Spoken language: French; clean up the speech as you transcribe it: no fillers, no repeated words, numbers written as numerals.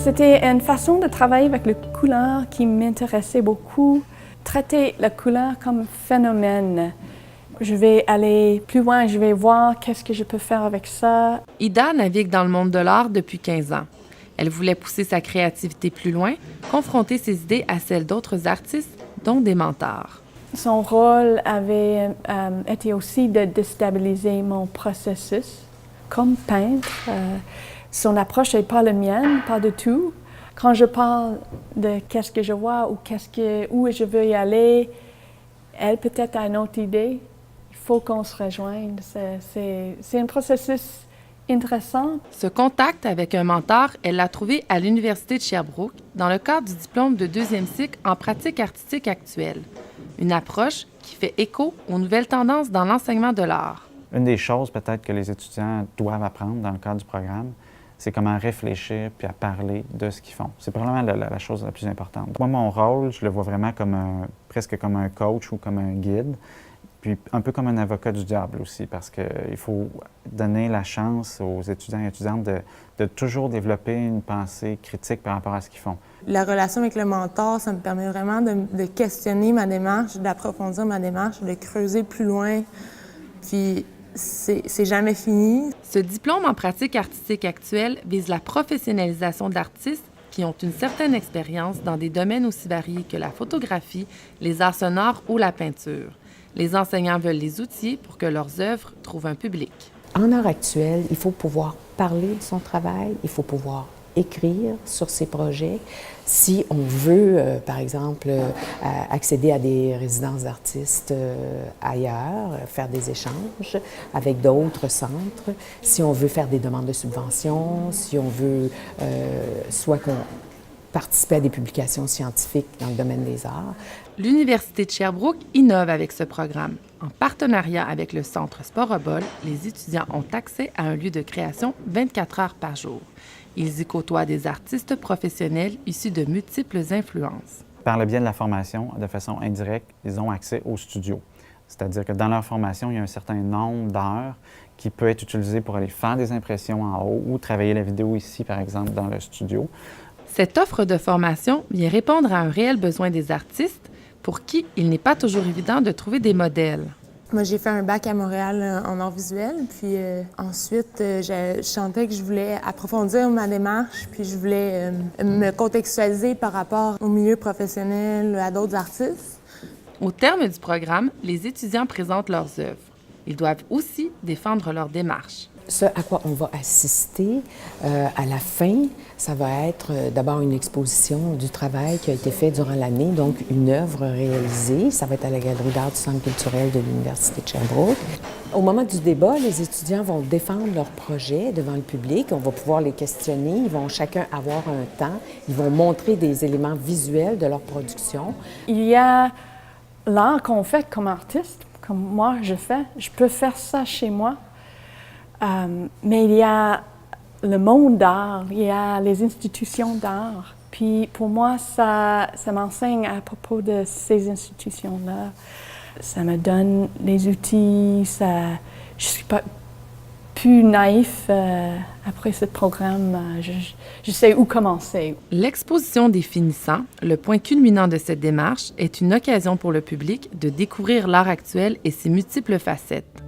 C'était une façon de travailler avec les couleurs qui m'intéressait beaucoup. Traiter la couleur comme phénomène. Je vais aller plus loin, je vais voir qu'est-ce que je peux faire avec ça. Ida navigue dans le monde de l'art depuis 15 ans. Elle voulait pousser sa créativité plus loin, confronter ses idées à celles d'autres artistes, dont des mentors. Son rôle avait été aussi de déstabiliser mon processus comme peintre. Son approche n'est pas la mienne, pas du tout. Quand je parle de qu'est-ce que je vois ou où je veux y aller, elle peut-être a une autre idée. Il faut qu'on se rejoigne. C'est un processus intéressant. Ce contact avec un mentor, elle l'a trouvé à l'Université de Sherbrooke dans le cadre du diplôme de 2e cycle en pratique artistique actuelle. Une approche qui fait écho aux nouvelles tendances dans l'enseignement de l'art. Une des choses peut-être que les étudiants doivent apprendre dans le cadre du programme, c'est comment réfléchir puis à parler de ce qu'ils font. C'est probablement la chose la plus importante. Moi, mon rôle, je le vois vraiment comme presque comme un coach ou comme un guide, puis un peu comme un avocat du diable aussi, parce qu'il faut donner la chance aux étudiants et étudiantes de toujours développer une pensée critique par rapport à ce qu'ils font. La relation avec le mentor, ça me permet vraiment de questionner ma démarche, d'approfondir ma démarche, de creuser plus loin, puis c'est jamais fini. Ce diplôme en pratique artistique actuelle vise la professionnalisation d'artistes qui ont une certaine expérience dans des domaines aussi variés que la photographie, les arts sonores ou la peinture. Les enseignants veulent les outils pour que leurs œuvres trouvent un public. En art actuel, il faut pouvoir parler de son travail, il faut pouvoir écrire sur ses projets. Si on veut, par exemple, accéder à des résidences d'artistes ailleurs, faire des échanges avec d'autres centres, si on veut faire des demandes de subventions, si on veut soit qu'on participer à des publications scientifiques dans le domaine des arts. L'Université de Sherbrooke innove avec ce programme. En partenariat avec le Centre Sporobol, les étudiants ont accès à un lieu de création 24 heures par jour. Ils y côtoient des artistes professionnels issus de multiples influences. Par le biais de la formation, de façon indirecte, ils ont accès au studio. C'est-à-dire que dans leur formation, il y a un certain nombre d'heures qui peut être utilisé pour aller faire des impressions en haut ou travailler la vidéo ici, par exemple, dans le studio. Cette offre de formation vient répondre à un réel besoin des artistes pour qui il n'est pas toujours évident de trouver des modèles. Moi, j'ai fait un bac à Montréal en arts visuels, puis ensuite, je sentais que je voulais approfondir ma démarche, puis je voulais me contextualiser par rapport au milieu professionnel, à d'autres artistes. Au terme du programme, les étudiants présentent leurs œuvres. Ils doivent aussi défendre leur démarche. Ce à quoi on va assister à la fin, ça va être d'abord une exposition du travail qui a été fait durant l'année, donc une œuvre réalisée. Ça va être à la Galerie d'art du Centre culturel de l'Université de Sherbrooke. Au moment du débat, les étudiants vont défendre leur projet devant le public. On va pouvoir les questionner. Ils vont chacun avoir un temps. Ils vont montrer des éléments visuels de leur production. Il y a l'art qu'on fait comme artiste, comme moi je fais. Je peux faire ça chez moi. Mais il y a le monde d'art, il y a les institutions d'art. Puis pour moi, ça m'enseigne à propos de ces institutions-là. Ça me donne les outils, je ne suis pas plus naïf après ce programme. Je sais où commencer. L'exposition des finissants, le point culminant de cette démarche, est une occasion pour le public de découvrir l'art actuel et ses multiples facettes.